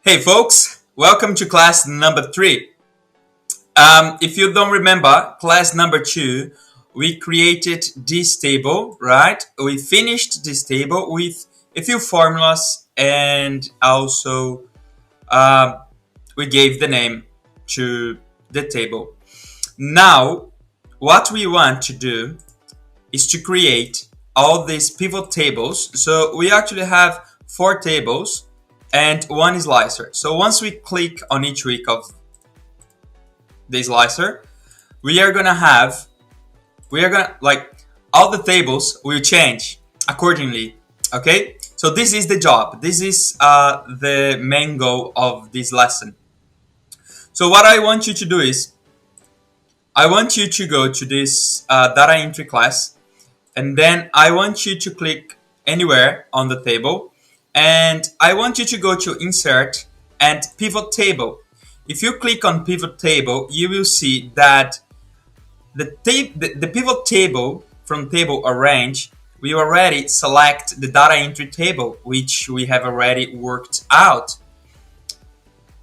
Hey folks, welcome to class number 3. If you don't remember, class number 2, we created this table, right? We finished this table with a few formulas and also um, we gave the name to the table. Now, what we want to do is to create all these pivot tables. So we actually have 4 tables and one slicer. So once we click on each week of the slicer, we are gonna like all the tables will change accordingly. Okay, so this is the job. This is the main goal of this lesson. So what I want you to do is I want you to go to this data entry class, and then I want you to click anywhere on the table, and I want you to go to insert and pivot table. If you click on pivot table, you will see that the pivot table from table arrange, we already select the data entry table, which we have already worked out.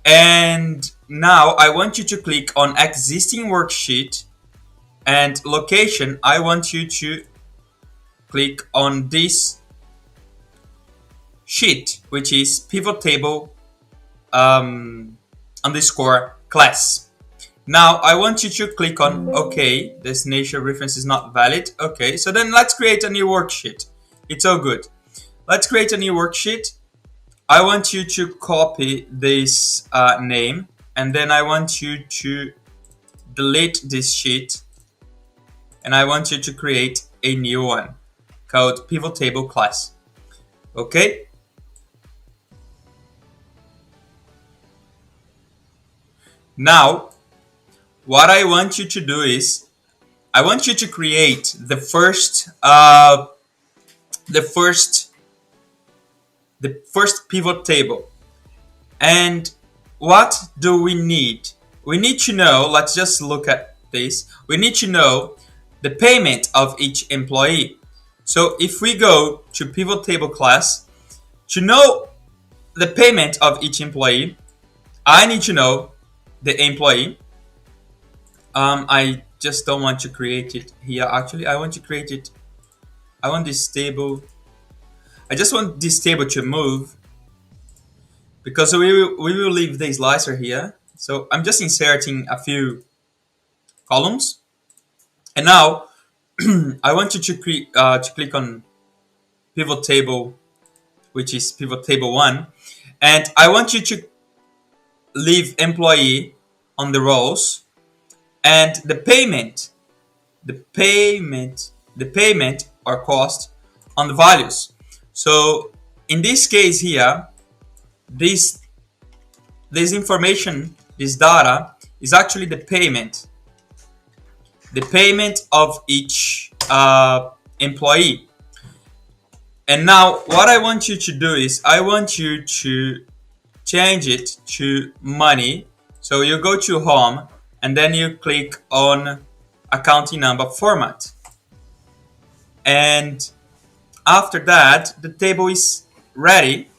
And now I want you to click on existing worksheet, and location, I want you to click on this sheet, which is pivot table underscore class. Now I want you to click on OK. Destination reference is not valid. Okay, so then let's create a new worksheet. It's all good. Let's create a new worksheet. I want you to copy this name, and then I want you to delete this sheet, and I want you to create a new one called pivot table class. Okay. Now, what I want you to do is, I want you to create the first pivot table. And what do we need? We need to know, let's just look at this. We need to know the payment of each employee. So if we go to pivot table class, to know the payment of each employee, I need to know the employee. I just don't want to create it here. Actually, I want to create it. I want this table. I just want this table to move because we will leave the slicer here. So I'm just inserting a few columns. And now I want you to click on pivot table, which is pivot table 1. And I want you to leave employee on the rows, and the payment or cost on the values. So in this case here, this information, this data is actually the payment of each employee. And now what I want you to do is I want you to change it to money. So you go to home, and then you click on accounting number format. And after that, the table is ready.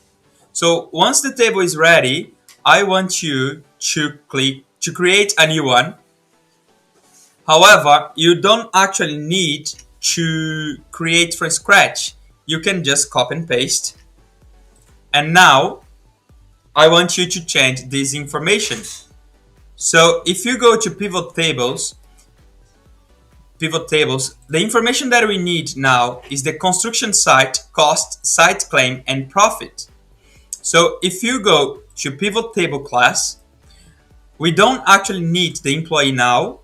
So once the table is ready, I want you to click to create a new one. However, you don't actually need to create from scratch. You can just copy and paste. And now I want you to change this information. So if you go to pivot tables, the information that we need now is the construction site, cost, site claim, and profit. So if you go to pivot table class, we don't actually need the employee now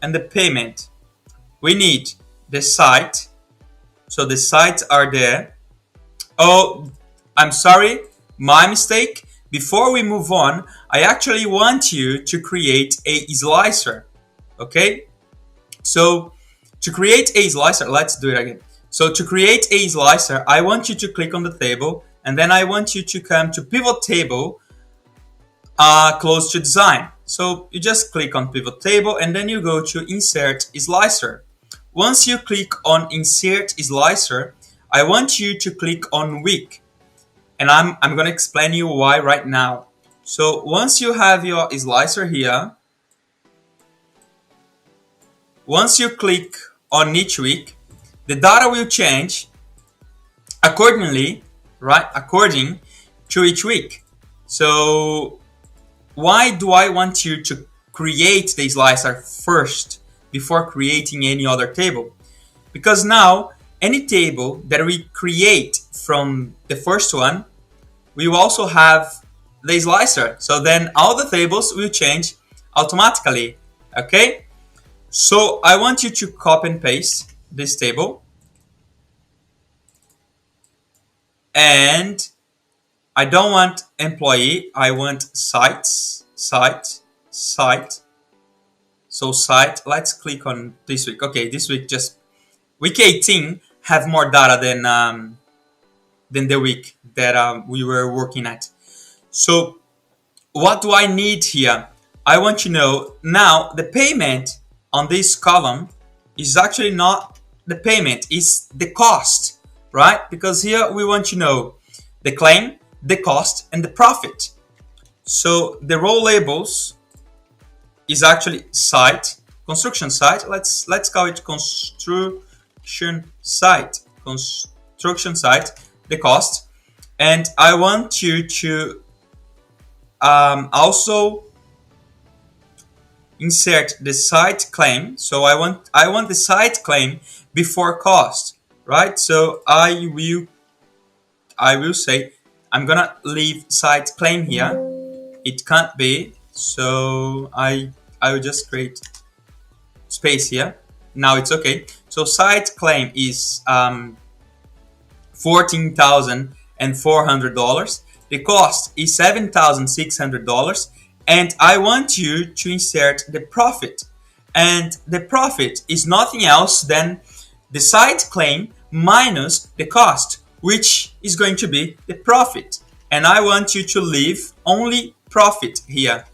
and the payment. We need the site. So the sites are there. Oh, I'm sorry, my mistake. Before we move on, I actually want you to create a slicer. Okay? So to create a slicer, let's do it again. So to create a slicer, I want you to click on the table, and then I want you to come to pivot table close to design. So you just click on pivot table, and then you go to insert slicer. Once you click on insert slicer, I want you to click on week. and I'm gonna explain you why right now. So once you have your slicer here, once you click on each week, the data will change accordingly, right? According to each week. So why do I want you to create the slicer first before creating any other table? Because now any table that we create from the first one, we will also have the slicer. So then all the tables will change automatically. Okay? So I want you to copy and paste this table. And I don't want employee, I want sites, site. So site, let's click on this week. Okay, this week just week 18 have more data than the week that we were working at. So what do I need here? I want to know now the payment on this column is actually not the payment, it's the cost, right? Because here we want to know the claim, the cost, and the profit. So the row labels is actually site, construction site. Let's call it construction site, the cost. And I want you to also insert the site claim. So I want the site claim before cost, right? So I will say I'm gonna leave site claim here. It can't be, so I will just create space here. Now it's okay. So site claim is $14,400. The cost is $7,600, and I want you to insert the profit. And the profit is nothing else than the site claim minus the cost, which is going to be the profit. And I want you to leave only profit here.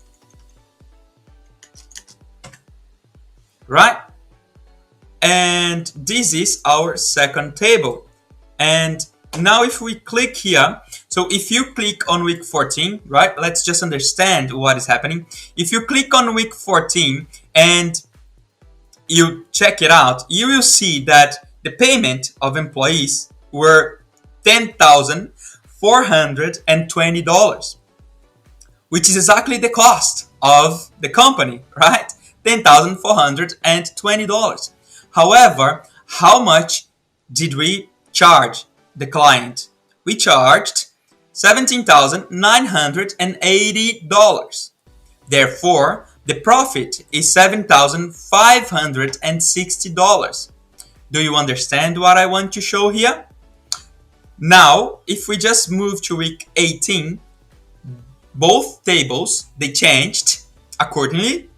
Right? And this is our second table. And now if we click here, so if you click on week 14, right? Let's just understand what is happening. If you click on week 14 and you check it out, you will see that the payment of employees were $10,420, which is exactly the cost of the company, right? $10,420. However, how much did we charge the client? We charged $17,980. Therefore, the profit is $7,560. Do you understand what I want to show here? Now, if we just move to week 18, both tables, they changed accordingly.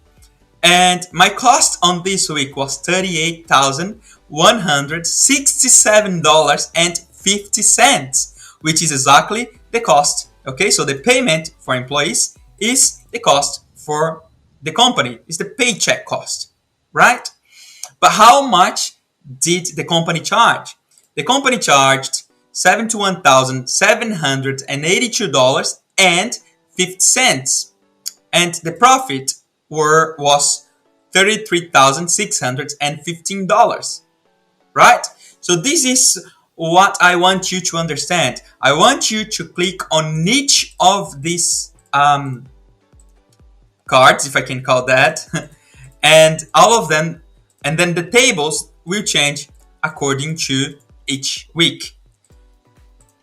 And my cost on this week was $38,167.50, which is exactly the cost. Okay, so the payment for employees is the cost for the company, is the paycheck cost, right? But how much did the company charge? The company charged $71,782.50, and the profit was $33,615, right? So this is what I want you to understand. I want you to click on each of these cards, if I can call that, and all of them, and then the tables will change according to each week.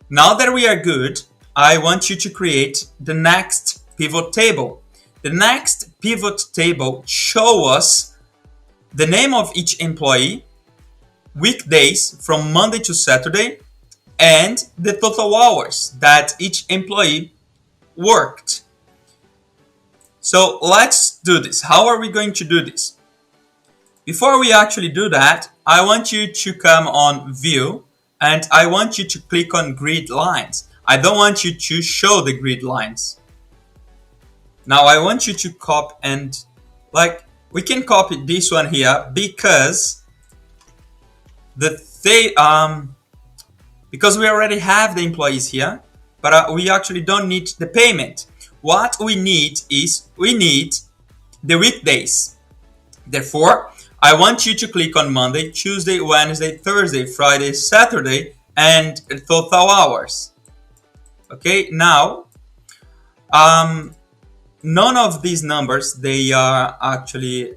Now that we are good, I want you to create the next pivot table. The next pivot table shows us the name of each employee, weekdays from Monday to Saturday, and the total hours that each employee worked. So let's do this. How are we going to do this? Before we actually do that, I want you to come on View, and I want you to click on Grid Lines. I don't want you to show the grid lines. Now I want you to copy and we can copy this one here because because we already have the employees here. but we actually don't need the payment. What we need is we need the weekdays. Therefore, I want you to click on Monday, Tuesday, Wednesday, Thursday, Friday, Saturday, and total hours. Okay, now none of these numbers, they are actually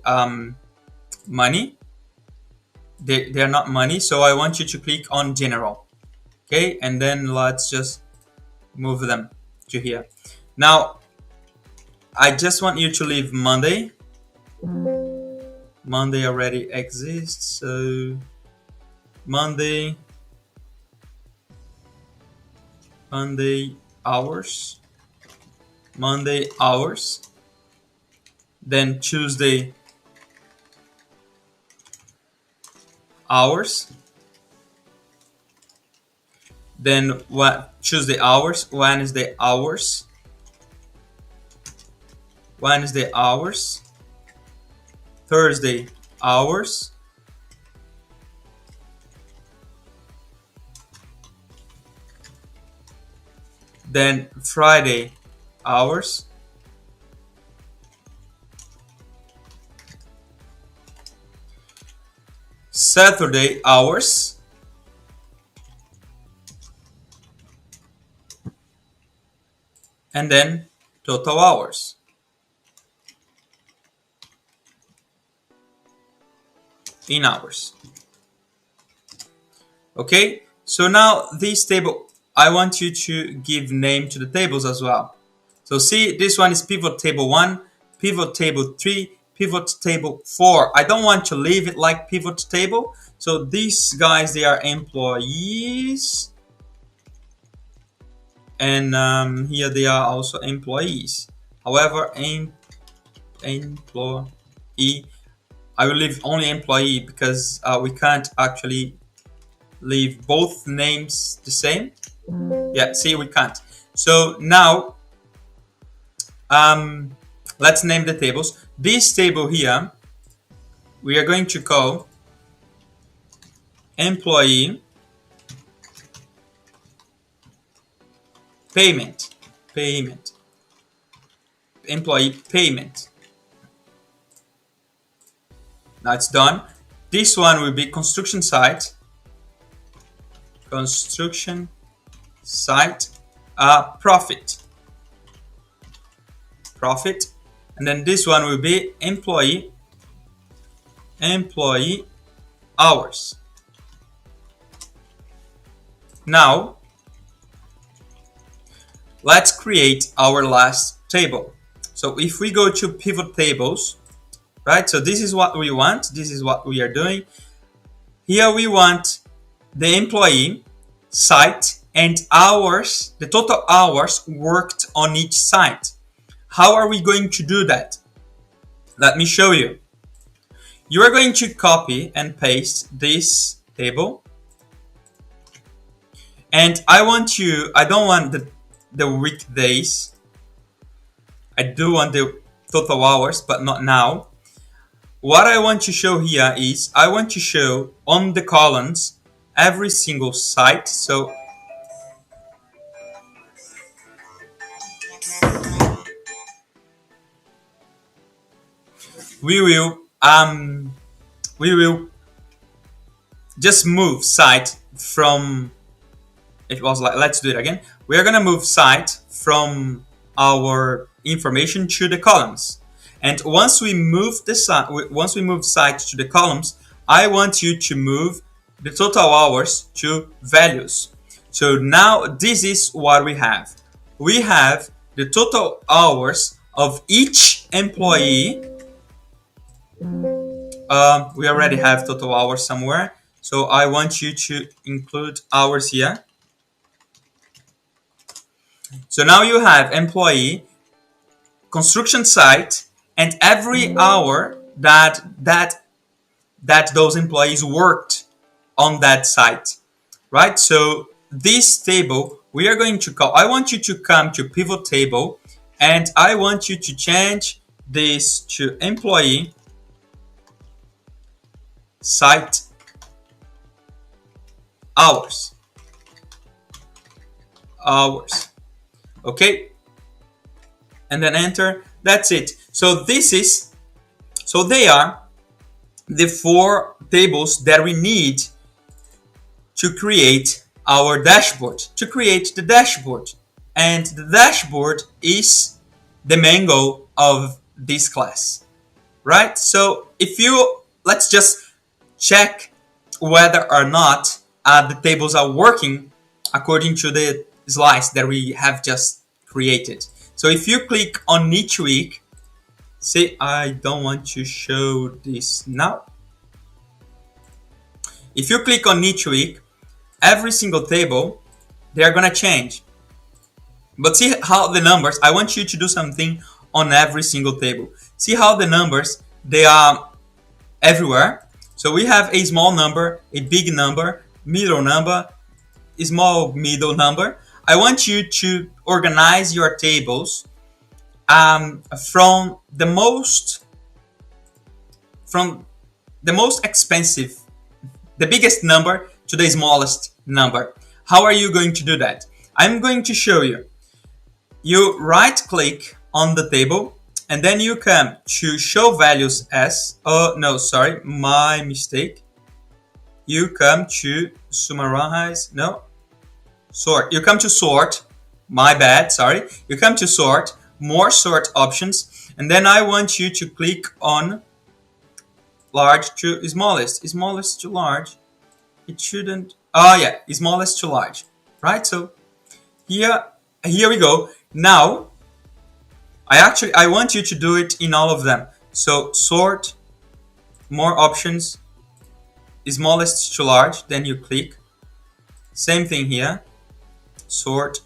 money. They're not money, so I want you to click on general. Okay, and then let's just move them to here. Now I just want you to leave Monday. Monday already exists, so Monday hours, Monday hours, then Tuesday hours, then what? Tuesday hours, Wednesday hours, Wednesday hours, Thursday hours, then Friday hours, Saturday hours, and then total hours. In hours. Okay, so now this table, I want you to give name to the tables as well. So see, this one is pivot table 1, pivot table 3, pivot table 4. I don't want to leave it like pivot table. So these guys, they are employees. And here they are also employees. However, employee, I will leave only employee because we can't actually leave both names the same. Yeah, see, we can't. So now let's name the tables. This table here, we are going to call employee payment, employee payment. Now it's done. This one will be construction site, profit, and then this one will be employee hours. Now let's create our last table. So if we go to pivot tables, right, so this is what we want, this is what we are doing. Here we want the employee, site, and hours, the total hours worked on each site. How are we going to do that? Let me show you. You are going to copy and paste this table. And I don't want the weekdays. I do want the total hours, but not now. What I want to show here is I want to show on the columns every single site. So we will just move site from, it was like, let's do it again. We are gonna move site from our information to the columns. And once we move site to the columns, I want you to move the total hours to values. So now this is what we have. We have the total hours of each employee. We already have total hours somewhere. So I want you to include hours here. So now you have employee, construction site, and every hour that those employees worked on that site, right? So this table we are going to call, I want you to come to pivot table, and I want you to change this to employee site hours. Okay, and then enter. That's it. So they are the 4 tables that we need to create our dashboard, to create the dashboard. And the dashboard is the main goal of this class, right? So let's just check whether or not the tables are working according to the slides that we have just created. So if you click on each week, see, I don't want to show this now. If you click on each week, every single table, they are gonna change. But see how the numbers, I want you to do something on every single table. See how the numbers, they are everywhere. So we have a small number, a big number, middle number, a small middle number. I want you to organize your tables from the most expensive, the biggest number to the smallest number. How are you going to do that? I'm going to show you. You right click on the table and then you come to show values as, oh no, sorry, my mistake. You come to summarize, no, sort. You come to sort, my bad, sorry. You come to sort, more sort options, and then I want you to click on large to smallest, smallest to large. It shouldn't, oh yeah, smallest to large, right? So here we go. Now, I want you to do it in all of them. So sort, more options, smallest to large, then you click. Same thing here. Sort,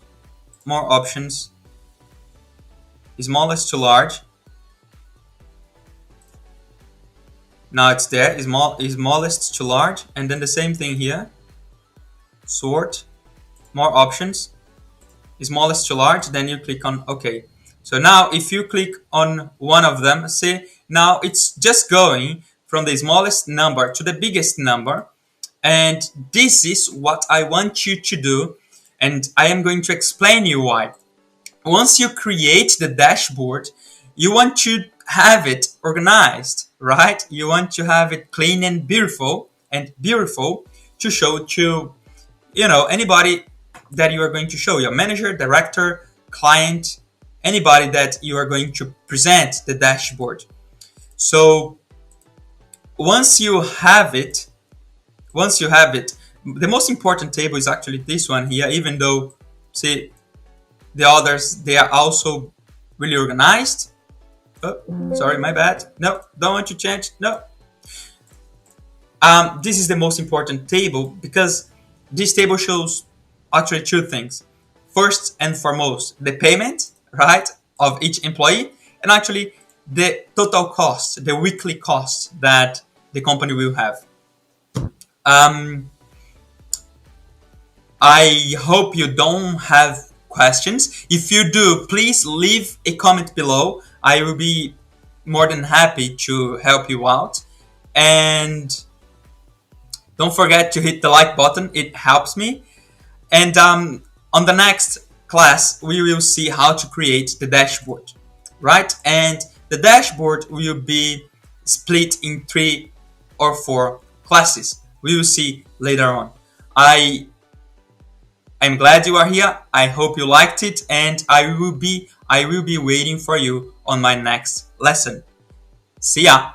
more options, smallest to large. Now it's there, smallest to large, and then the same thing here. Sort, more options, smallest to large, then you click on OK. So now if you click on one of them, see, now it's just going from the smallest number to the biggest number. And this is what I want you to do. And I am going to explain you why. Once you create the dashboard, you want to have it organized, right? You want to have it clean and beautiful to show to, anybody that you are going to show, your manager, director, client, anybody that you are going to present the dashboard. So once you have it, the most important table is actually this one here, even though, see, the others, they are also really organized. Oh, sorry, my bad. No, don't want to change. No. This is the most important table because this table shows actually 2 things. First and foremost, the payment, right, of each employee, and actually the total cost, the weekly cost that the company will have. I hope you don't have questions. If you do, please leave a comment below. I will be more than happy to help you out. And don't forget to hit the like button. It helps me. And on the next class, we will see how to create the dashboard, right? And the dashboard will be split in 3 or 4 classes. We will see later on. I'm glad you are here. I hope you liked it, and I will be waiting for you on my next lesson. See ya!